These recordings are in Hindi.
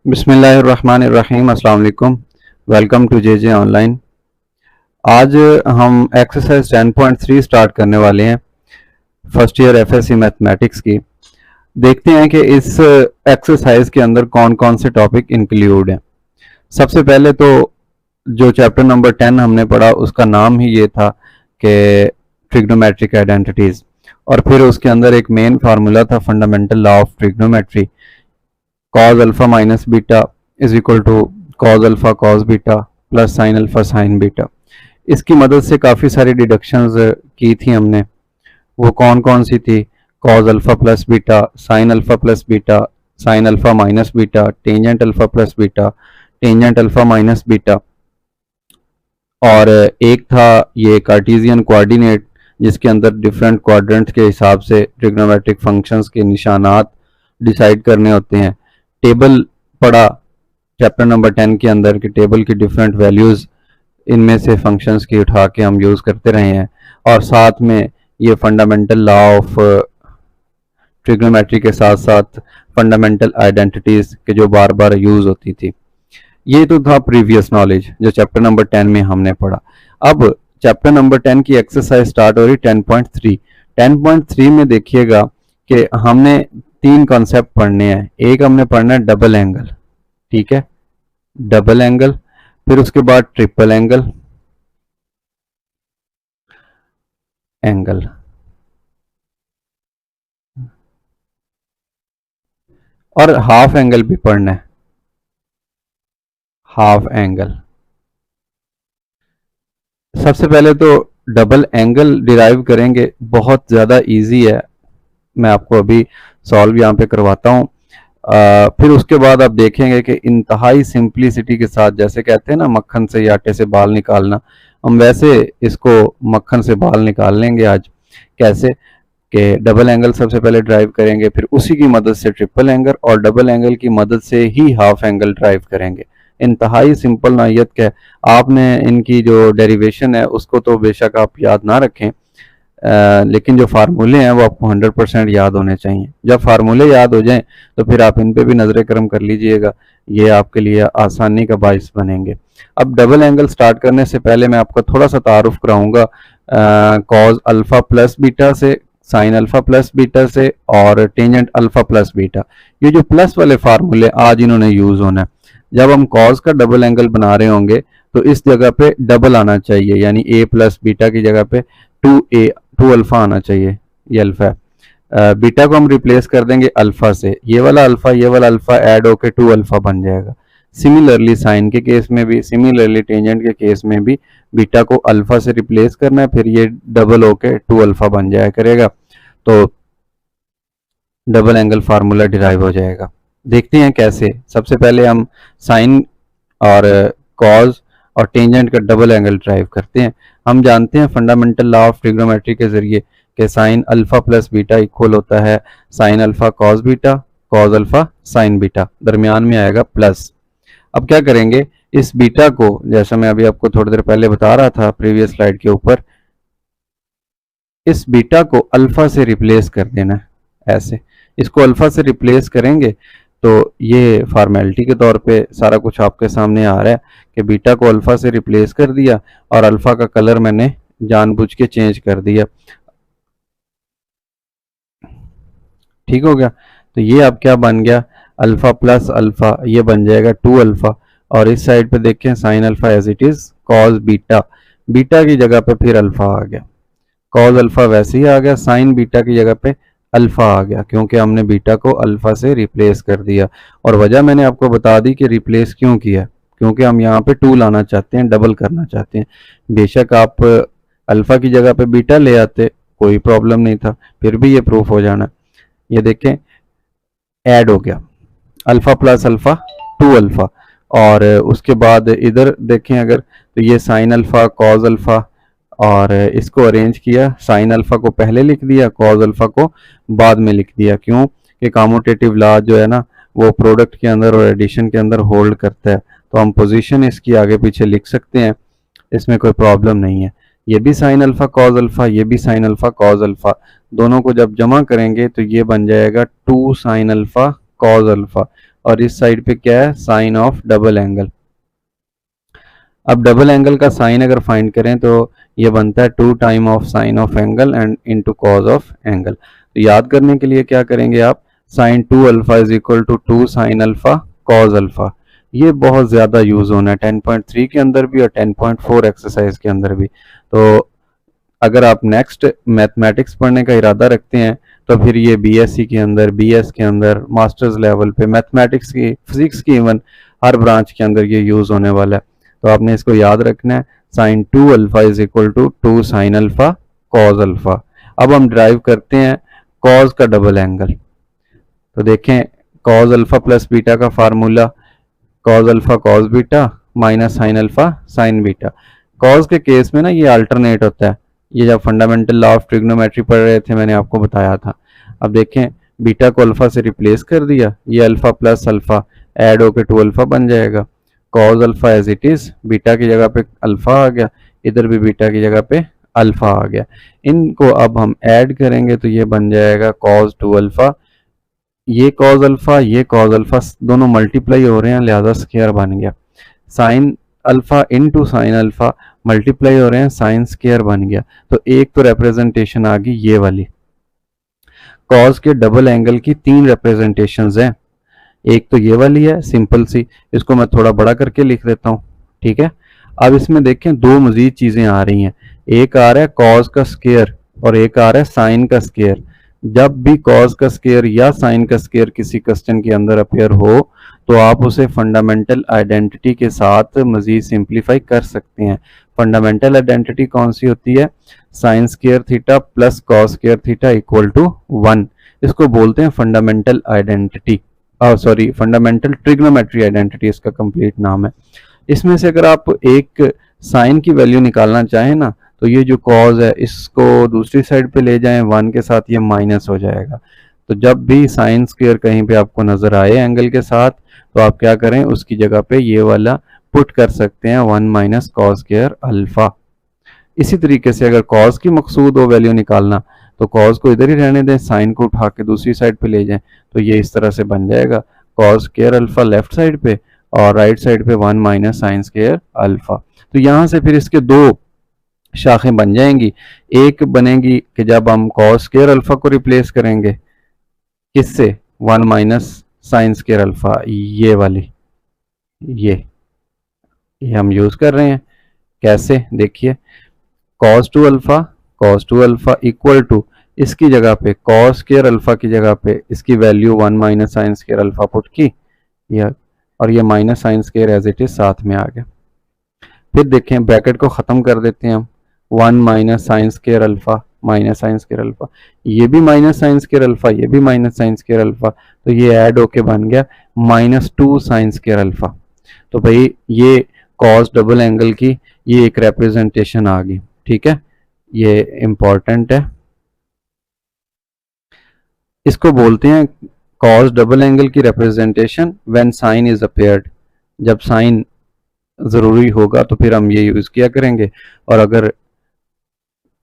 बिस्मिल्लाहिर्रहमानिर्रहीम। अस्सलाम वालेकुम। Welcome to J online. आज हम एक्सरसाइज 10.3 स्टार्ट करने वाले हैं, फर्स्ट ईयर एफएससी मैथमेटिक्स की। देखते हैं कि इस एक्सरसाइज के अंदर कौन कौन से टॉपिक इंक्लूड हैं। सबसे पहले तो जो चैप्टर नंबर 10 हमने पढ़ा उसका नाम ही ये था कि ट्रिग्नोमेट्रिक आइडेंटिटीज़, और फिर उसके अंदर एक मेन फार्मूला था fundamental law of trigonometry, cos alpha minus beta is equal to cos alpha cos beta plus sine alpha sine beta. इसकी मदद से काफ़ी सारी डिडक्शंस की थी हमने। वो कौन कौन सी थी? cos alpha plus beta, sign alpha plus beta, sine alpha minus beta, tangent alpha plus beta, tangent alpha minus beta, और एक था ये कार्टेशियन कोऑर्डिनेट जिसके अंदर डिफरेंट क्वाड्रेंट के हिसाब से ट्रिग्नोमेट्रिक फंक्शंस के निशानात डिसाइड करने होते हैं। टेबल पढ़ा चैप्टर नंबर 10 के अंदर कि टेबल की डिफरेंट वैल्यूज़ इनमें से फंक्शंस की उठा के हम यूज़ करते रहे हैं, और साथ में ये फंडामेंटल लॉ ऑफ ट्रिग्नोमेट्री के साथ साथ फंडामेंटल आइडेंटिटीज़ के जो बार बार यूज़ होती थी। ये तो था प्रीवियस नॉलेज जो चैप्टर नंबर 10 में हमने पढ़ा। अब चैप्टर नंबर 10 की एक्सरसाइज स्टार्ट हो रही 10.3। 10.3 में देखिएगा कि हमने 3 कॉन्सेप्ट पढ़ने हैं। एक हमने पढ़ना है डबल एंगल, ठीक है, डबल एंगल, फिर उसके बाद ट्रिपल एंगल एंगल, और हाफ एंगल भी पढ़ना है, हाफ एंगल। सबसे पहले तो डबल एंगल डिराइव करेंगे, बहुत ज़्यादा इजी है, मैं आपको अभी सॉल्व यहाँ पे करवाता हूँ। फिर उसके बाद आप देखेंगे कि इंतहाई सिंप्लिसिटी के साथ, जैसे कहते हैं ना मक्खन से या आटे से बाल निकालना, हम वैसे इसको मक्खन से बाल निकाल लेंगे आज। कैसे कि डबल एंगल सबसे पहले ड्राइव करेंगे, फिर उसी की मदद से ट्रिपल एंगल, और डबल एंगल की मदद से ही हाफ एंगल ड्राइव करेंगे। इंतहाई सिंपल नौइयत का। आपने इनकी जो डेरिवेशन है उसको तो बेशक आप याद ना रखें, लेकिन जो फार्मूले हैं वो आपको 100% याद होने चाहिए। जब फार्मूले याद हो जाएं तो फिर आप इन पे भी नजर करम कर लीजिएगा, ये आपके लिए आसानी का बाइस बनेंगे। अब डबल एंगल स्टार्ट करने से पहले मैं आपको थोड़ा सा तारुफ कराऊंगा कॉज अल्फा प्लस बीटा से, साइन अल्फा प्लस बीटा से, और टेंजेंट अल्फा प्लस बीटा। ये जो प्लस वाले फार्मूले आज इन्होंने यूज होना है। जब हम कॉज का डबल एंगल बना रहे होंगे तो इस जगह पे डबल आना चाहिए, यानी ए प्लस बीटा की जगह पे 2 अल्फा आना चाहिए, ये अल्फा है। बीटा को हम रिप्लेस कर देंगे अल्फा से, ये वाला अल्फा ऐड होके 2 अल्फा बन जाएगा। सिमिलरली साइन के केस में भी, सिमिलरली टेंजेंट के केस में भी बीटा को अल्फा से रिप्लेस करना है, फिर ये डबल होके 2 अल्फा बन जाया करेगा, तो डबल एंगल फार्मूला डिराइव हो जाएगा। देखते हैं कैसे। सबसे पहले हम साइन और कॉज और टेंजेंट का डबल एंगल ड्राइव करते हैं। हम जानते हैं फंडामेंटल लॉ ऑफ ट्रिग्नोमेट्री के जरिए कि sign alpha plus beta equal होता है sine alpha cos beta, cos alpha sine beta, दरमियान में आएगा प्लस। अब क्या करेंगे, इस बीटा को, जैसा मैं अभी आपको थोड़ी देर पहले बता रहा था प्रीवियस स्लाइड के ऊपर, इस बीटा को अल्फा से रिप्लेस कर देना है। ऐसे इसको अल्फा से रिप्लेस करेंगे तो ये फॉर्मेलिटी के तौर पे सारा कुछ आपके सामने आ रहा है कि बीटा को अल्फा से रिप्लेस कर दिया और अल्फा का कलर मैंने जानबूझ के चेंज कर दिया। ठीक हो गया। तो ये अब क्या बन गया, अल्फा प्लस अल्फा, ये बन जाएगा 2 अल्फा, और इस साइड पे देखें sine alpha as it is cos beta, beta की जगह पे फिर अल्फा आ गया, कॉस अल्फा वैसे ही आ गया, साइन बीटा की जगह पे अल्फा आ गया, क्योंकि हमने बीटा को अल्फा से रिप्लेस कर दिया। और वजह मैंने आपको बता दी कि रिप्लेस क्यों किया, क्योंकि हम यहाँ पे 2 लाना चाहते हैं, डबल करना चाहते हैं। बेशक आप अल्फा की जगह पे बीटा ले आते, कोई प्रॉब्लम नहीं था, फिर भी ये प्रूफ हो जाना। ये देखें ऐड हो गया, अल्फा प्लस अल्फा 2 अल्फा, और उसके बाद इधर देखें अगर, तो ये साइन अल्फा कॉस अल्फा, और इसको अरेंज किया, साइन अल्फा को पहले लिख दिया, कॉस अल्फा को बाद में लिख दिया। क्यों कि कॉम्यूटेटिव लॉ जो है ना वो प्रोडक्ट के अंदर और एडिशन के अंदर होल्ड करता है, तो हम पोजीशन इसकी आगे पीछे लिख सकते हैं, इसमें कोई प्रॉब्लम नहीं है। ये भी साइन अल्फा कॉस अल्फा, ये भी साइन अल्फा कॉस अल्फा, दोनों को जब जमा करेंगे तो ये बन जाएगा 2 साइन अल्फा कॉस अल्फा। और इस साइड पे क्या है, साइन ऑफ डबल एंगल। अब डबल एंगल का साइन अगर फाइंड करें तो ये बनता है 2 time of sine of angle and into cos of angle. तो याद करने के लिए क्या करेंगे आप, sine 2 alpha is equal to 2 sine alpha cos alpha. ये बहुत ज़्यादा यूज होना है 10.3 के अंदर भी और 10.4 एक्सरसाइज के अंदर भी। तो अगर आप नेक्स्ट मैथमेटिक्स पढ़ने का इरादा रखते हैं तो फिर ये बीएससी के अंदर, बीएस के अंदर, मास्टर्स लेवल पे मैथमेटिक्स की, फिजिक्स की, इवन हर ब्रांच के अंदर ये यूज होने वाला है। तो आपने इसको याद रखना है, sine 2 alpha is equal to 2 sine alpha cos alpha. अब हम ड्राइव करते हैं कॉज का डबल एंगल। तो देखें कॉज अल्फा प्लस बीटा का formula, cause alpha cos beta minus sign alpha sine beta. Cause के केस में ना ये अल्टरनेट होता है, ये जब फंडामेंटल लॉ ऑफ ट्रिग्नोमेट्री पढ़ रहे थे मैंने आपको बताया था। अब देखें बीटा को अल्फा से रिप्लेस कर दिया, ये अल्फा प्लस अल्फा ऐड होकर 2 अल्फा बन जाएगा। Cos alpha as it is, beta की जगह पे अल्फा आ गया, इधर भी बीटा की जगह पे अल्फा आ गया। इनको अब हम ऐड करेंगे तो ये बन जाएगा कॉज 2 अल्फा। ये कॉज अल्फा, ये कॉज अल्फा दोनों मल्टीप्लाई हो रहे हैं, लिहाजा स्क्वायर बन गया। Sine alpha into sine alpha multiply हो रहे हैं, साइन स्क्वायर बन गया। तो एक तो रिप्रेजेंटेशन आ गई ये वाली। कॉज के डबल एंगल की 3 रिप्रेजेंटेशंस हैं। एक तो ये वाली है सिंपल सी, इसको मैं थोड़ा बड़ा करके लिख देता हूँ, ठीक है। अब इसमें देखें दो मजीद चीजें आ रही हैं, एक आ रहा है कॉज का स्क्वायर और एक आ रहा है साइन का स्क्वायर। जब भी कॉज का स्क्वायर या साइन का स्क्वायर किसी क्वेश्चन के अंदर अपेयर हो तो आप उसे फंडामेंटल आइडेंटिटी के साथ मजीद सिंप्लीफाई कर सकते हैं। फंडामेंटल आइडेंटिटी कौन सी होती है, sine square theta plus cos square theta equal to 1। इसको बोलते हैं fundamental identity, sorry fundamental trigonometry identity इसका कंप्लीट नाम है। इसमें से अगर आप एक साइन की वैल्यू निकालना चाहें ना तो ये जो कॉज है इसको दूसरी साइड पे ले जाएं, 1 के साथ ये माइनस हो जाएगा। तो जब भी साइन स्क्वायर कहीं पे आपको नजर आए एंगल के साथ तो आप क्या करें, उसकी जगह पे ये वाला पुट कर सकते हैं 1 माइनस कॉस स्क्वायर अल्फा। इसी तरीके से अगर कॉस की मकसूद हो वैल्यू निकालना तो कॉस को इधर ही रहने दें, साइन को उठा के दूसरी साइड पे ले जाएं तो ये इस तरह से बन जाएगा cos square alpha left side पे और राइट साइड पे 1 माइनस साइन स्क्वायर अल्फा। तो यहाँ से फिर इसके दो शाखें बन जाएंगी। एक बनेगी कि जब हम कॉस स्क्वायर अल्फा को रिप्लेस करेंगे किससे, 1 माइनस साइन स्क्वायर अल्फा, ये वाली, ये हम यूज कर रहे हैं। कैसे देखिए, cos 2 अल्फा इक्वल टू इसकी जगह पे cos स्क्वायर अल्फा की जगह पे इसकी value 1 minus sine square alpha put की, और ये minus sine square as it is साथ में आ गया। फिर देखें ब्रैकेट को खत्म कर देते हैं हम, 1 minus sine square alpha minus sine square alpha, ये भी माइनस साइन स्क्वायर अल्फा, ये भी माइनस साइन स्क्वायर अल्फा, तो ये ऐड होके बन गया -2 साइन स्क्वायर अल्फा। तो भाई ये कॉस डबल एंगल की ये एक रिप्रेजेंटेशन आ गई, ठीक है, ये इंपॉर्टेंट है। इसको बोलते हैं कॉस डबल एंगल की representation when sine is appeared. जब साइन जरूरी होगा तो फिर हम ये यूज किया करेंगे। और अगर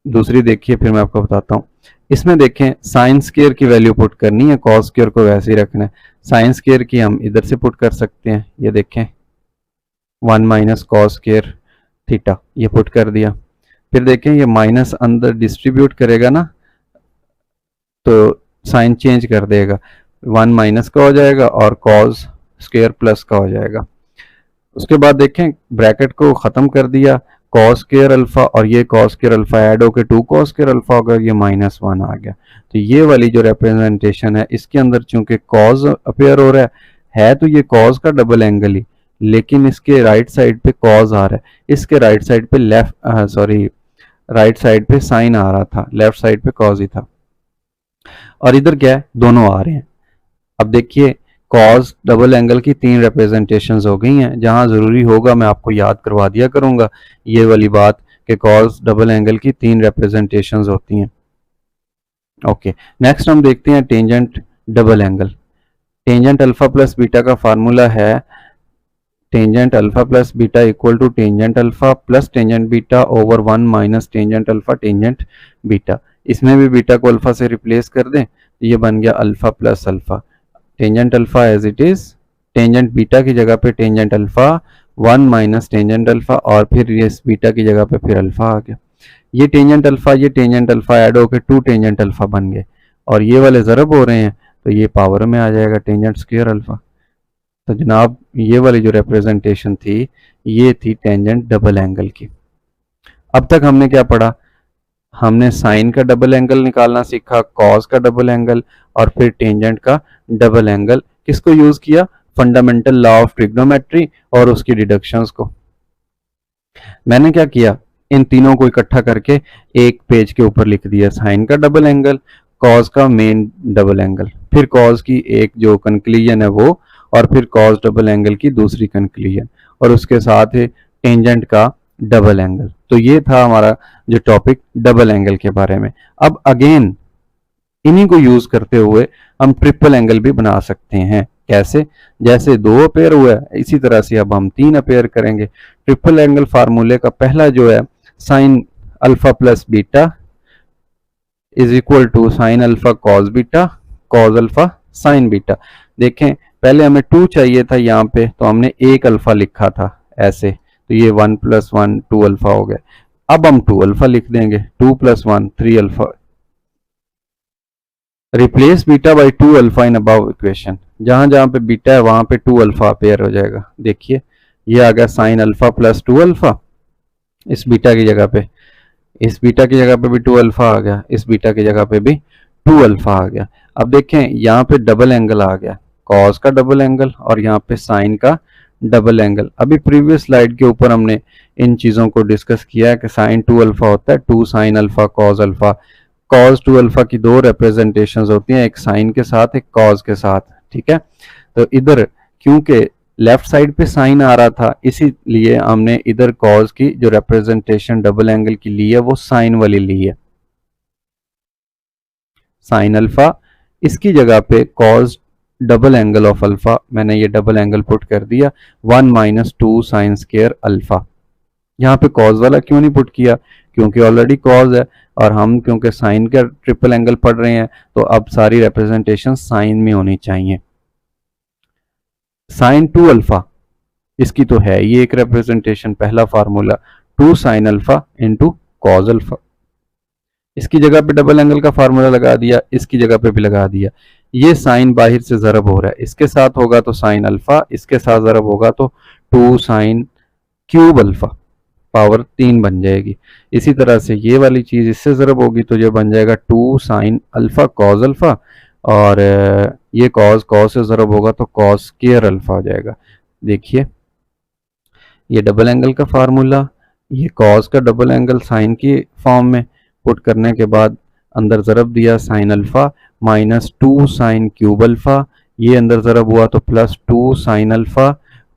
दूसरी देखिए फिर मैं आपको बताता हूँ। इसमें देखें साइन स्क्वायर की वैल्यू पुट करनी है, कॉस स्क्वायर को वैसे ही रखना है। साइन स्क्वायर की हम इधर से पुट कर सकते हैं, ये देखें 1 माइनस कॉस स्क्वायर थीटा, ये पुट कर दिया। फिर देखें ये माइनस अंदर डिस्ट्रीब्यूट करेगा ना तो साइन चेंज कर देगा, 1 माइनस का हो जाएगा और कॉस स्क्वायर प्लस का हो जाएगा। उसके बाद देखें ब्रैकेट को खत्म कर दिया, कॉस स्क्वायर अल्फा और ये कॉस स्क्वायर अल्फा ऐड होकर 2 कॉस स्क्वायर अल्फा होगा, ये -1 आ गया। तो ये वाली जो रिप्रेजेंटेशन है इसके अंदर चूंकि कॉस अपेयर हो रहा है तो ये कॉस का डबल एंगल ही, लेकिन इसके राइट साइड पे कॉस आ रहा है, इसके राइट साइड पे राइट साइड पे साइन आ रहा था, लेफ्ट साइड पे कॉस ही था। और इधर क्या है, दोनों आ रहे हैं। अब देखिए कॉस डबल एंगल की 3 रिप्रेजेंटेशंस हो गई हैं। जहां जरूरी होगा मैं आपको याद करवा दिया करूंगा ये वाली बात कि कॉस डबल एंगल की 3 रिप्रेजेंटेशंस होती हैं। ओके, नेक्स्ट हम देखते हैं tangent double angle. Tangent alpha plus beta का फार्मूला है tangent alpha plus beta equal to tangent alpha plus tangent beta over 1 minus tangent alpha tangent beta. इसमें भी बीटा को अल्फा से रिप्लेस कर दें तो ये बन गया alpha plus alpha, tangent alpha as it is tangent beta की जगह पे tangent alpha, 1 minus tangent alpha, और फिर ये इस बीटा की जगह पे फिर अल्फा आ गया। ये टेंजेंट अल्फा ऐड होकर 2 टेंजेंट अल्फा बन गए, और ये वाले ज़रब हो रहे हैं तो ये पावर में आ जाएगा टेंजेंट स्क्वायर अल्फा। तो जनाब ये वाली जो रिप्रेजेंटेशन थी ये थी टेंजेंट डबल एंगल की। अब तक हमने क्या पढ़ा? हमने साइन का डबल एंगल निकालना सीखा, कॉस का डबल एंगल, और फिर टेंजेंट का डबल एंगल। किसको यूज किया? फंडामेंटल लॉ ऑफ ट्रिग्नोमेट्री और उसकी डिडक्शंस को। मैंने क्या किया, इन तीनों को इकट्ठा करके एक पेज के ऊपर लिख दिया, साइन का डबल एंगल, कॉस का मेन डबल एंगल, फिर कॉस की एक जो कंक्लूजन है वो, और फिर कॉस डबल एंगल की दूसरी कंक्लूजन, और उसके साथ है टेंजेंट का डबल एंगल। तो ये था हमारा जो टॉपिक डबल एंगल के बारे में। अब अगेन इन्हीं को यूज करते हुए हम ट्रिपल एंगल भी बना सकते हैं। कैसे? जैसे 2 अपेयर हुआ है इसी तरह से अब हम 3 अपेयर करेंगे। ट्रिपल एंगल फार्मूले का पहला जो है, sine alpha plus beta is equal to sine alpha cos beta, cos alpha sine beta. देखें पहले हमें 2 चाहिए था यहाँ पे, तो हमने एक अल्फा लिखा था ऐसे, तो ये 1 प्लस 1 2 अल्फा हो गया। अब हम 2 अल्फा लिख देंगे, 2 plus 1 3 alpha. Replace beta by 2 alpha in above equation. जहां जहां पे बीटा है वहां पे 2 अल्फा अपेयर हो जाएगा। देखिए ये आ गया साइन अल्फा प्लस 2 अल्फा इस बीटा की जगह पे, इस बीटा की जगह पे भी 2 अल्फा आ गया, इस बीटा की जगह पे भी 2 अल्फा आ गया। अब देखें यहाँ पे डबल एंगल आ गया, कॉस का डबल एंगल और यहाँ पे साइन का डबल एंगल। अभी प्रीवियस स्लाइड के ऊपर हमने इन चीज़ों को डिस्कस किया है कि साइन 2 अल्फा होता है 2 sine alpha cos alpha. Cos 2 alpha की 2 रिप्रेजेंटेशंस होती हैं, एक साइन के साथ एक कॉस के साथ, ठीक है। तो इधर क्योंकि लेफ्ट साइड पे साइन आ रहा था इसीलिए हमने इधर कॉस की जो रिप्रेजेंटेशन डबल एंगल की ली है वो साइन वाली ली है, साइन अल्फा। इसकी जगह पे cos double angle of alpha, मैंने ये डबल एंगल पुट कर दिया 1 माइनस 2 साइन स्क्वायर अल्फा। यहाँ पे कॉस वाला क्यों नहीं पुट किया? क्योंकि ऑलरेडी कॉस है, और हम क्योंकि साइन का ट्रिपल एंगल पढ़ रहे हैं तो अब सारी रिप्रेजेंटेशन साइन में होनी चाहिए। साइन 2 अल्फा इसकी तो है ये एक रिप्रेजेंटेशन, पहला formula 2 sine alpha into cos alpha. इसकी जगह पे डबल एंगल का फार्मूला लगा दिया, इसकी जगह पे भी लगा दिया। ये साइन बाहर से ज़रब हो रहा है, इसके साथ होगा तो साइन अल्फा, इसके साथ ज़रब होगा तो 2 साइन क्यूब अल्फा, पावर 3 बन जाएगी। इसी तरह से ये वाली चीज़ इससे ज़रब होगी तो ये बन जाएगा 2 साइन अल्फा कॉस अल्फा, और ये कॉस कॉस से ज़रब होगा तो कॉस स्क्वायर अल्फा हो जाएगा। देखिए ये डबल एंगल का फार्मूला, ये कॉस का डबल एंगल साइन की फॉर्म में पुट करने के बाद अंदर ज़रब दिया sine alpha minus 2 sine cube alpha, ये अंदर ज़रब हुआ तो plus 2 sine alpha,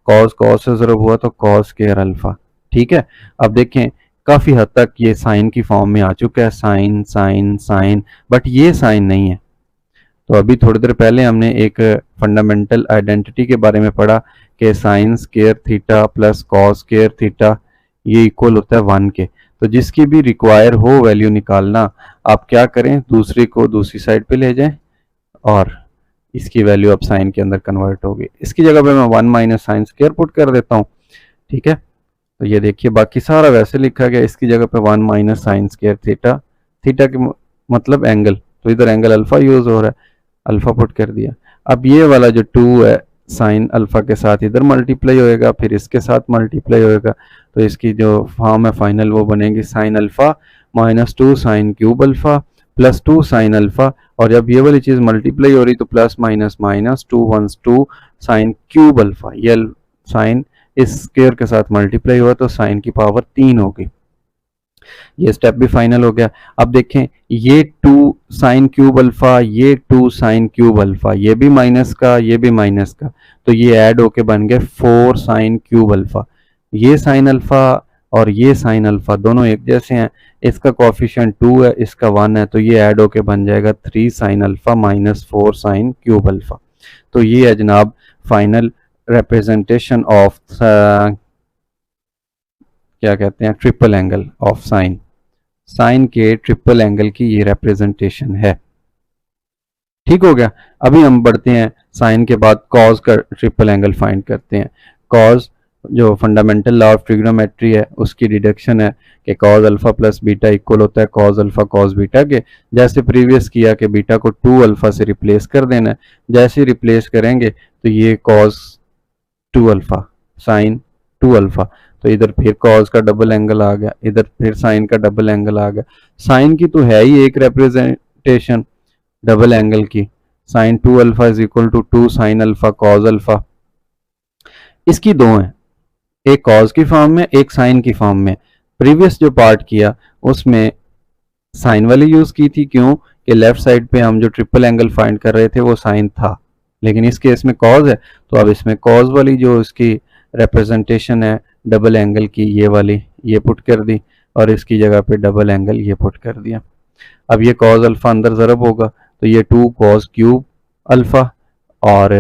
cos cos से ज़रब हुआ तो कॉस स्क्वायर अल्फा। ठीक है, अब देखें काफ़ी हद तक ये साइन की फॉर्म में आ चुका है, साइन साइन साइन, बट ये साइन नहीं है। तो अभी थोड़ी देर पहले हमने एक फंडामेंटल आइडेंटिटी के बारे में पढ़ा कि sign square theta plus cos square theta ये इक्वल होता है 1 के। तो जिसकी भी रिक्वायर हो वैल्यू निकालना, आप क्या करें, दूसरे को दूसरी साइड पे ले जाएं और इसकी वैल्यू अब साइन के अंदर कन्वर्ट होगी। इसकी जगह पे मैं 1 माइनस साइन स्क्वायर पुट कर देता हूँ। ठीक है, तो ये देखिए बाकी सारा वैसे लिखा गया, इसकी जगह पे 1 minus sine square theta, theta के मतलब एंगल, तो इधर एंगल अल्फा यूज हो रहा है, अल्फा पुट कर दिया। अब ये वाला जो 2 है साइन अल्फा के साथ इधर मल्टीप्लाई होएगा, फिर इसके साथ मल्टीप्लाई होएगा, तो इसकी जो फॉर्म है फाइनल वो बनेगी sine alpha minus 2 sine cube alpha plus 2 sine alpha, और जब ये वाली चीज़ मल्टीप्लाई हो रही तो plus minus minus 2 1 2 sine cube alpha, ये साइन इस स्क्वायर के साथ मल्टीप्लाई हुआ तो साइन की पावर 3 होगी। ये स्टेप भी फाइनल हो गया। अब देखें ये 2 साइन क्यूब अल्फा, ये 2 साइन क्यूब अल्फा, ये भी माइनस का ये भी माइनस का, तो ये ऐड होके बन गए 4 साइन क्यूब अल्फा। ये साइन अल्फा और ये साइन अल्फा दोनों एक जैसे हैं, इसका कोएफिशिएंट 2 है इसका 1 है, तो ये ऐड होके बन जाएगा 3 sine alpha minus 4 sine cube alpha. तो ये है जनाब फाइनल रिप्रेजेंटेशन ऑफ क्या कहते हैं, triple angle of sine. Sine के ट्रिपल एंगल की ये रिप्रेजेंटेशन है। ठीक हो गया। अभी हम बढ़ते हैं साइन के बाद कॉज का ट्रिपल एंगल फाइंड करते हैं। कॉज जो फंडामेंटल लॉ ऑफ ट्रिग्नोमेट्री है उसकी डिडक्शन है कि cause alpha plus beta equal होता है कॉज अल्फा कॉज बीटा के। जैसे प्रीवियस किया कि बीटा को 2 अल्फा से रिप्लेस कर देना है, जैसे ही रिप्लेस करेंगे तो ये कॉज 2 अल्फा साइन 2 अल्फा, तो इधर फिर कॉज का डबल एंगल आ गया, इधर फिर साइन का डबल एंगल आ गया। साइन की तो है ही एक रिप्रेजेंटेशन डबल एंगल की, sine 2 alpha is equal to 2 sine alpha cos alpha. इसकी दो हैं, एक कॉज की फॉर्म में एक साइन की फॉर्म में। प्रीवियस जो पार्ट किया उसमें साइन वाली यूज की थी, क्यों कि लेफ्ट साइड पे हम जो ट्रिपल एंगल फाइंड कर रहे थे वो साइन था, लेकिन इस केस में कॉज है तो अब इसमें कॉज वाली जो इसकी रिप्रेजेंटेशन है डबल एंगल की ये वाली ये पुट कर दी और इसकी जगह पे डबल एंगल ये पुट कर दिया। अब ये कॉज अल्फा अंदर ज़रब होगा तो ये 2 कॉज क्यूब अल्फा, और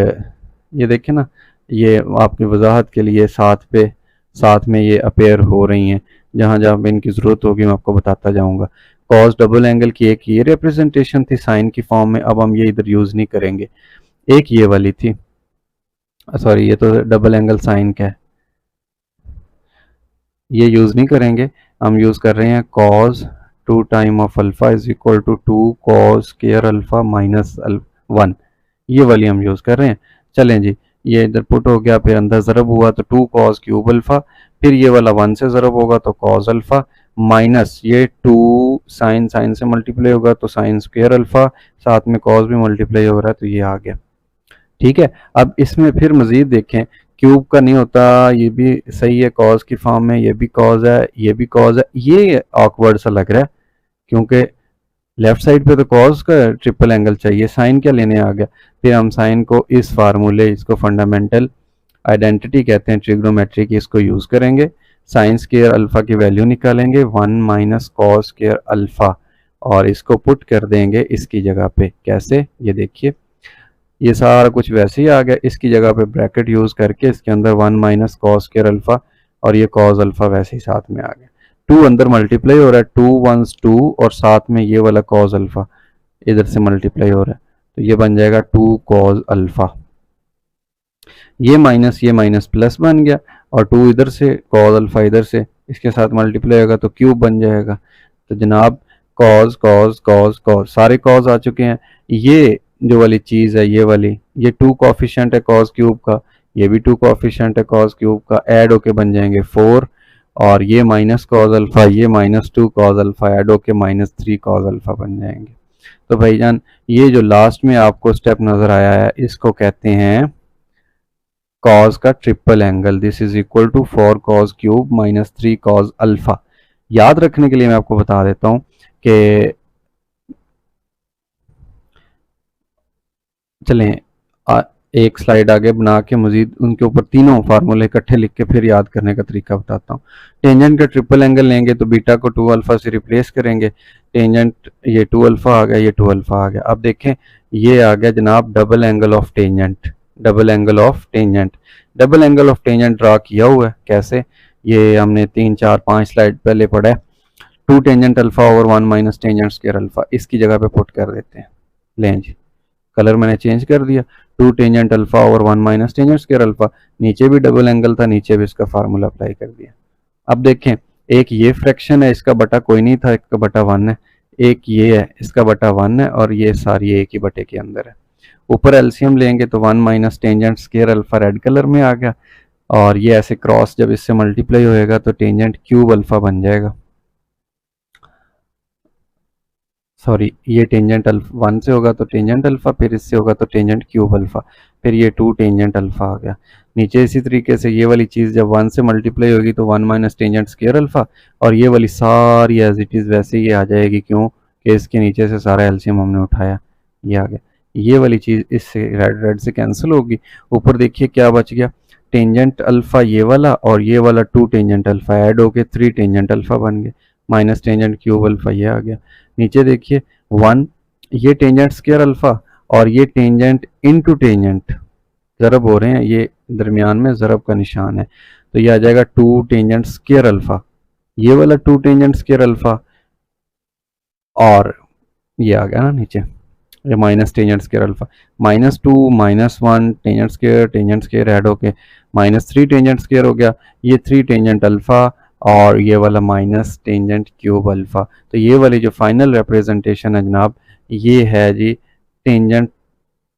ये देखें ना, ये आपकी वजाहत के लिए साथ में ये अपेयर हो रही हैं, जहाँ जहाँ पे इनकी ज़रूरत होगी मैं आपको बताता जाऊँगा। कॉज डबल एंगल की एक ये रिप्रेजेंटेशन थी साइन की फॉर्म में, अब हम ये इधर यूज़ नहीं करेंगे। एक ये वाली थी, सॉरी ये तो डबल एंगल साइन का है, ये यूज़ नहीं करेंगे। हम यूज़ कर रहे हैं cos 2 time of alpha is equal to 2 cos square alpha minus 1, ये वाली हम यूज़ कर रहे हैं। चलें जी, ये इधर पुट हो गया, फिर अंदर ज़रब हुआ तो 2 कॉज क्यूब अल्फा, फिर ये वाला 1 से ज़रब होगा तो कॉज अल्फा माइनस ये 2 साइन से मल्टीप्लाई होगा तो साइन स्क्वायर अल्फा, साथ में कॉज भी मल्टीप्लाई हो रहा है तो ये आ गया। ठीक है, अब इसमें फिर मजीद देखें, क्यूब का नहीं होता, ये भी सही है कॉज की फॉर्म में, ये भी कॉज है ये भी कॉज है, ये ऑकवर्ड सा लग रहा है क्योंकि लेफ्ट साइड पे तो कॉज का ट्रिपल एंगल चाहिए, साइन क्या लेने आ गया। फिर हम साइन को इस फार्मूले, इसको फंडामेंटल आइडेंटिटी कहते हैं ट्रिग्नोमेट्री की, इसको यूज करेंगे। साइन स्क्वायर अल्फा की वैल्यू निकालेंगे 1 माइनस कॉस स्क्वायर अल्फा और इसको पुट कर देंगे इसकी जगह पे। कैसे, ये देखिए ये सारा कुछ वैसे ही आ गया, इसकी जगह पे ब्रैकेट यूज करके इसके अंदर 1 माइनस कॉस स्क्वायर अल्फा और ये कॉस अल्फा वैसे ही साथ में आ गया। 2 अंदर मल्टीप्लाई हो रहा है, 2 1 2 और साथ में ये वाला कॉस अल्फा इधर से मल्टीप्लाई हो रहा है तो ये बन जाएगा 2 कॉस अल्फा, ये माइनस प्लस बन गया और 2 इधर से कॉस अल्फा इधर से इसके साथ मल्टीप्लाई होगा तो क्यूब बन जाएगा। तो जनाब कॉस कॉस कॉस कॉस सारे कॉस आ चुके हैं। ये जो वाली चीज़ है ये वाली, ये 2 कोफिशिएंट है कॉस क्यूब का, ये भी 2 कोफिशिएंट है कॉस क्यूब का, ऐड होके बन जाएंगे 4 और ये माइनस कॉस अल्फा ये -2 कॉस अल्फा ऐड होके -3 कॉस अल्फा बन जाएंगे। तो भाईजान ये जो लास्ट में आपको स्टेप नजर आया है इसको कहते हैं कॉस का triple angle. This is equal to 4 cos cube -3 cos alpha. याद रखने के लिए मैं आपको बता देता हूं कि चलें एक स्लाइड आगे बना के मजीद उनके ऊपर तीनों फार्मूले इकट्ठे लिख के फिर याद करने का तरीका बताता हूँ। टेंजेंट का ट्रिपल एंगल लेंगे तो बीटा को 2 अल्फा से रिप्लेस करेंगे, टेंजेंट ये 2 अल्फा आ गया, ये 2 अल्फा आ गया। अब देखें ये आ गया जनाब double angle of tangent, double angle of tangent. Double angle of tangent draw किया हुआ है, कैसे, ये हमने 3 4 5 स्लाइड पहले पढ़ा है। 2 tangent alpha over 1 minus tangent square alpha, इसकी जगह पे पुट कर देते हैं। लें जी, कलर मैंने चेंज कर दिया, 2 tangent alpha over 1 minus tangent square alpha, नीचे भी डबल एंगल था, नीचे भी इसका फार्मूला अप्लाई कर दिया। अब देखें एक ये फ्रैक्शन है, इसका बटा कोई नहीं था, इसका बटा 1 है, एक ये है इसका बटा 1 है और ये सारी एक ही बटे के अंदर है। ऊपर एलसीएम लेंगे तो 1 minus tangent square alpha red colour में आ गया और ये ऐसे क्रॉस जब इससे मल्टीप्लाई होएगा तो टेंजेंट क्यूब अल्फा बन जाएगा। सॉरी ये टेंजेंट अल्फा 1 से होगा तो टेंजेंट अल्फा, फिर इससे होगा तो टेंजेंट क्यूब अल्फा, फिर ये 2 टेंजेंट अल्फा आ गया। नीचे इसी तरीके से ये वाली चीज़ जब 1 से मल्टीप्लाई होगी तो 1 माइनस टेंजेंट स्क्वायर अल्फा और ये वाली सारी एज इट इज़ वैसे ही आ जाएगी, क्यों कि इसके नीचे से सारा एलसीएम हमने उठाया, ये आ गया। ये वाली चीज़ इससे रेड रेड से कैंसिल होगी। ऊपर देखिए क्या बच गया, टेंजेंट अल्फा ये वाला और ये वाला 2 टेंजेंट अल्फा ऐड होके 3 टेंजेंट अल्फा बन गए, माइनस टेंजेंट क्यूब अल्फा ये आ गया। नीचे देखिए 1 ये टेंजेंट स्क्वायर अल्फा और ये टेंजेंट इनटू टेंजेंट ज़रब हो रहे हैं, ये दरमियान में ज़रब का निशान है तो ये आ जाएगा 2 टेंजेंट स्क्वायर अल्फा, ये वाला 2 टेंजेंट स्क्वायर अल्फा और ये आ गया ना नीचे ये minus tangent square alpha, -2 -1 tangent square add होके -3 टेंजेंट स्क्वायर हो गया, ये 3 टेंजेंट अल्फा और ये वाला माइनस टेंजेंट क्यूब अल्फा। तो ये वाली जो फाइनल रिप्रेजेंटेशन है जनाब, ये है जी टेंजेंट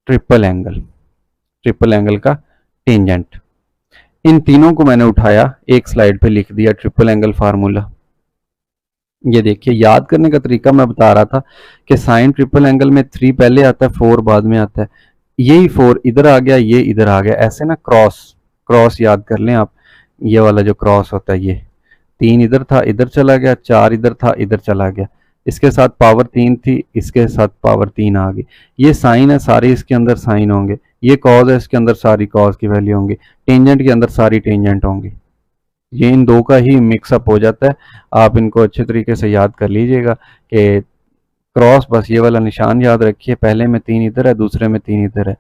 ट्रिपल एंगल का टेंजेंट। इन तीनों को मैंने उठाया एक स्लाइड पे लिख दिया ट्रिपल एंगल फार्मूला। ये देखिए, याद करने का तरीका मैं बता रहा था कि साइन ट्रिपल एंगल में 3 पहले आता है, 4 बाद में आता है। यही 4 इधर आ गया, ये इधर आ गया, ऐसे ना क्रॉस याद कर लें आप। ये वाला जो क्रॉस होता है, ये 3 इधर था, इधर चला गया, 4 इधर था, इधर चला गया, इसके साथ पावर 3 थी, इसके साथ पावर 3 आ गई। ये साइन है, सारे इसके अंदर साइन होंगे। ये कॉज है, इसके अंदर सारी कॉज की वैल्यू होंगी। टेंजेंट के अंदर सारी टेंजेंट होंगी। ये इन दो का ही मिक्सअप हो जाता है। आप इनको अच्छे तरीके से याद कर लीजिएगा कि क्रॉस, बस ये वाला निशान याद रखिए, पहले में 3 इधर है, दूसरे में 3 इधर है,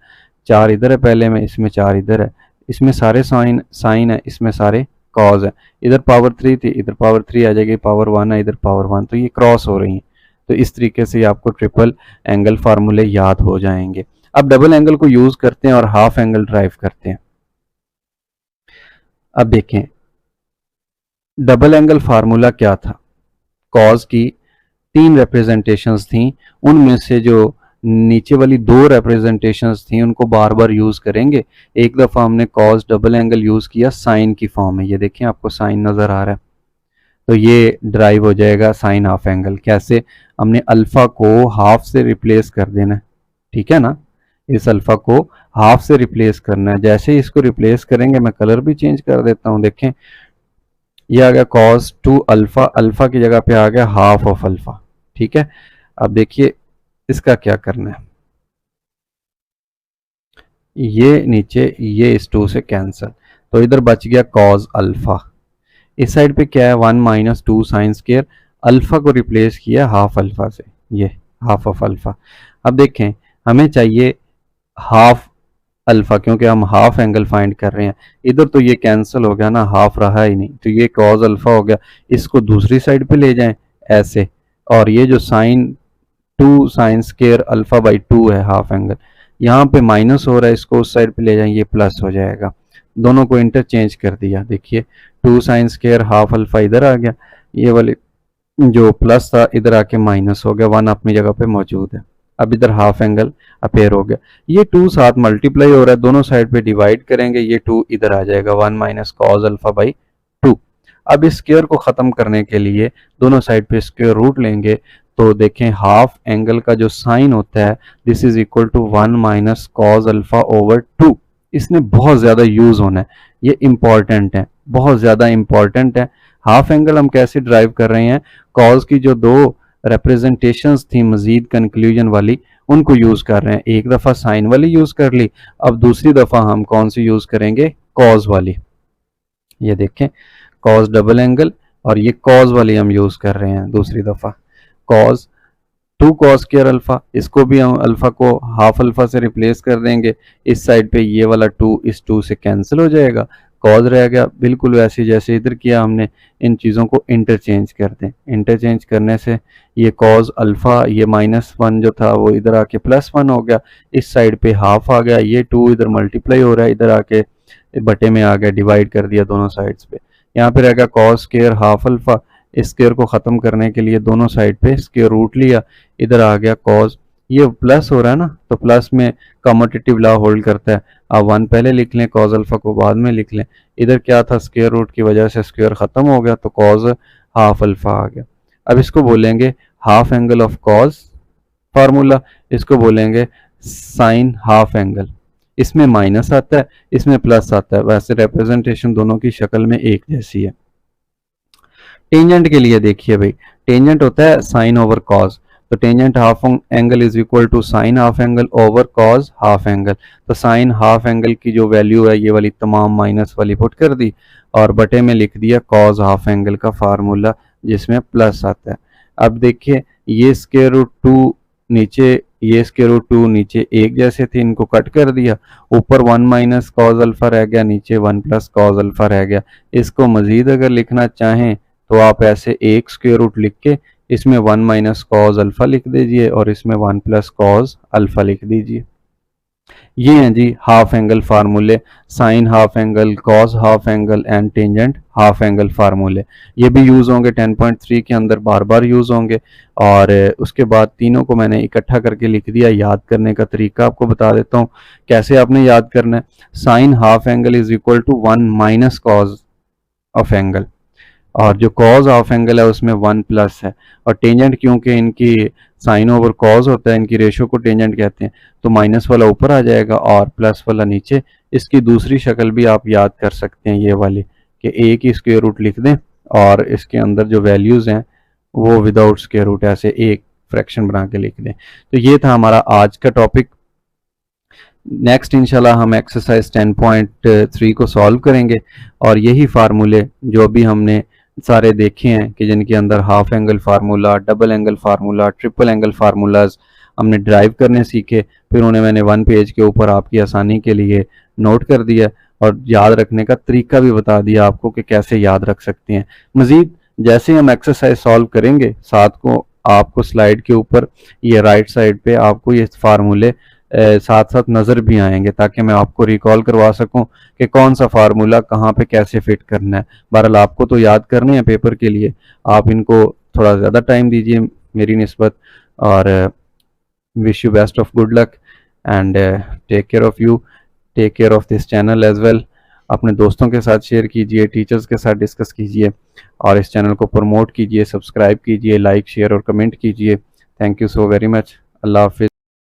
4 इधर है पहले में, इसमें 4 इधर है, इसमें सारे साइन है, इसमें सारे कॉज है। इधर पावर 3 थी, इधर पावर 3 आ जाएगी, पावर 1 है, इधर पावर 1, तो ये क्रॉस हो रही है। तो इस तरीके से आपको ट्रिपल एंगल फार्मूले याद हो जाएंगे। अब डबल एंगल को यूज करते हैं और हाफ एंगल ड्राइव करते हैं। अब देखें डबल एंगल फार्मूला क्या था। कॉज की 3 रिप्रेजेंटेशंस थी, उनमें से जो नीचे वाली 2 रिप्रेजेंटेशंस थी उनको बार बार यूज करेंगे। एक दफा हमने कॉज डबल एंगल यूज किया साइन की फॉर्म में, ये देखें आपको साइन नजर आ रहा है, तो ये ड्राइव हो जाएगा साइन हाफ एंगल। कैसे? हमने अल्फा को हाफ से रिप्लेस कर देना है, ठीक है ना, इस अल्फा को हाफ से रिप्लेस करना है। जैसे ही इसको रिप्लेस करेंगे, मैं कलर भी चेंज कर देता हूं, देखें ये आ गया cos 2 अल्फा, अल्फा की जगह पे आ गया हाफ ऑफ अल्फा, ठीक है। अब देखिए इसका क्या करना है, ये नीचे ये इस 2 से कैंसिल, तो इधर बच गया cos अल्फा। इस साइड पे क्या है 1 माइनस 2 साइन स्क्वायर, अल्फा को रिप्लेस किया हाफ अल्फा से, ये हाफ ऑफ अल्फा। अब देखें हमें चाहिए हाफ अल्फा, क्योंकि हम हाफ एंगल फाइंड कर रहे हैं। इधर तो ये कैंसिल हो गया ना, हाफ रहा ही नहीं, तो ये कॉज अल्फा हो गया। इसको दूसरी साइड पे ले जाएं ऐसे, और ये जो sine 2 sine square alpha by 2 है हाफ एंगल, यहाँ पे माइनस हो रहा है, इसको उस साइड पे ले जाएं, ये प्लस हो जाएगा। दोनों को इंटरचेंज कर दिया, देखिए 2 साइन स्क्वायर हाफ अल्फा इधर आ गया, ये वाले जो प्लस था इधर आके माइनस हो गया, 1 अपनी जगह पे मौजूद है। अब इधर हाफ एंगल अपेयर हो गया, ये 2 साथ मल्टीप्लाई हो रहा है, दोनों साइड पे डिवाइड करेंगे, ये 2 इधर आ जाएगा, 1 माइनस कॉज अल्फा बाई 2। अब इस स्क्वायर को खत्म करने के लिए दोनों साइड पे स्क्वायर रूट लेंगे, तो देखें हाफ एंगल का जो साइन होता है this is equal to 1 minus cos alpha over 2। इसने बहुत ज्यादा यूज होना है, ये इंपॉर्टेंट है, बहुत ज्यादा इंपॉर्टेंट है। हाफ एंगल हम कैसे ड्राइव कर रहे हैं, कॉज की जो 2 रिप्रेजेंटेशंस थी मजीद कंक्लूजन वाली, उनको यूज कर रहे हैं। एक दफा साइन वाली यूज कर ली, अब दूसरी दफा हम कौन सी यूज करेंगे, कॉज वाली। ये देखें कॉज डबल एंगल, और ये कॉज वाली हम यूज कर रहे हैं दूसरी दफा। कॉज 2 कॉस स्क्वायर अल्फा, इसको भी हम अल्फा को हाफ अल्फा से रिप्लेस कर देंगे, इस साइड पे ये वाला 2 इस 2 से कैंसिल हो जाएगा, कॉज रह गया बिल्कुल वैसे जैसे इधर किया हमने। इन चीज़ों को इंटरचेंज कर दें, इंटरचेंज करने से ये कॉज अल्फा, ये -1 जो था वो इधर आके +1 हो गया, इस साइड पे हाफ आ गया, ये 2 इधर मल्टीप्लाई हो रहा है, इधर आके बटे में आ गया, डिवाइड कर दिया दोनों साइड्स पे। यहाँ पे रहेगा कॉस स्क्वायर हाफ अल्फा, इस स्क्वायर को ख़त्म करने के लिए दोनों साइड पे स्क्वायर रूट लिया, इधर आ गया कॉज, ये प्लस हो रहा है ना, तो प्लस में कम्यूटेटिव लॉ होल्ड करता है। अब 1 पहले लिख लें, कॉज अल्फा को बाद में लिख लें। इधर क्या था, स्क्वायर रूट की वजह से स्क्वायर ख़त्म हो गया, तो कॉज हाफ अल्फा आ गया। अब इसको बोलेंगे half angle of cause formula, इसको बोलेंगे साइन हाफ एंगल। इसमें माइनस आता है, इसमें प्लस आता है, वैसे रिप्रेजेंटेशन दोनों की शक्ल में एक जैसी है। टेंजेंट के लिए देखिए भाई, टेंजेंट होता है साइन ओवर कॉज, तो tangent half angle is equal to sine half angle over cos half angle. तो साइन हाफ एंगल की जो वैल्यू है ये वाली तमाम माइनस वाली पुट कर दी, और बटे में लिख दिया कॉज हाफ एंगल का फार्मूला जिसमें प्लस आता है। अब देखिए ये स्क्वायर रूट 2 नीचे, ये स्क्वायर रूट 2 नीचे एक जैसे थे, इनको कट कर दिया, ऊपर 1 माइनस कॉज अल्फा रह गया, नीचे 1 प्लस कॉज अल्फा रह गया। इसको मजीद अगर लिखना चाहें तो आप ऐसे एक स्क्वायर रूट लिख के इसमें 1 माइनस कॉज अल्फ़ा लिख दीजिए और इसमें 1 प्लस कॉज अल्फ़ा लिख दीजिए। ये हैं जी हाफ एंगल फार्मूले, sine half angle, cos half angle and tangent half angle फार्मूले। ये भी यूज़ होंगे 10.3 के अंदर, बार बार यूज़ होंगे। और उसके बाद तीनों को मैंने इकट्ठा करके लिख दिया। याद करने का तरीका आपको बता देता हूँ कैसे आपने याद करना है। Sine half angle is equal to 1 minus cos of angle, और जो कॉज ऑफ एंगल है उसमें 1 प्लस है, और टेंजेंट क्योंकि इनकी साइन ओवर कॉज होता है, इनकी रेशो को टेंजेंट कहते हैं, तो माइनस वाला ऊपर आ जाएगा और प्लस वाला नीचे। इसकी दूसरी शक्ल भी आप याद कर सकते हैं, ये वाली, कि ए की स्क्वायर रूट लिख दें और इसके अंदर जो वैल्यूज़ हैं वो विदाउट स्क्वायर रूट ऐसे एक फ्रैक्शन बना के लिख दें। तो ये था हमारा आज का टॉपिक। नेक्स्ट इंशाल्लाह हम एक्सरसाइज 10.3 को सॉल्व करेंगे, और यही फार्मूले जो अभी हमने सारे देखे हैं कि जिनके अंदर half angle formula, double angle formula, triple angle formulas हमने ड्राइव करने सीखे, फिर उन्हें मैंने 1 पेज के ऊपर आपकी आसानी के लिए नोट कर दिया और याद रखने का तरीका भी बता दिया आपको कि कैसे याद रख सकते हैं। मज़ीद जैसे हम एक्सरसाइज सॉल्व करेंगे, साथ को आपको स्लाइड के ऊपर ये राइट साइड पे आपको ये फार्मूले साथ साथ नज़र भी आएंगे, ताकि मैं आपको रिकॉल करवा सकूं कि कौन सा फार्मूला कहाँ पे कैसे फिट करना है। बहरहाल आपको तो याद करने हैं पेपर के लिए, आप इनको थोड़ा ज़्यादा टाइम दीजिए मेरी निस्बत, और wish you best of good luck and take care of you, take care of this channel as well. अपने दोस्तों के साथ शेयर कीजिए, टीचर्स के साथ डिस्कस कीजिए, और इस चैनल को प्रमोट कीजिए, सब्सक्राइब कीजिए, लाइक शेयर और कमेंट कीजिए। Thank you so very much. अल्लाह हाफिज़।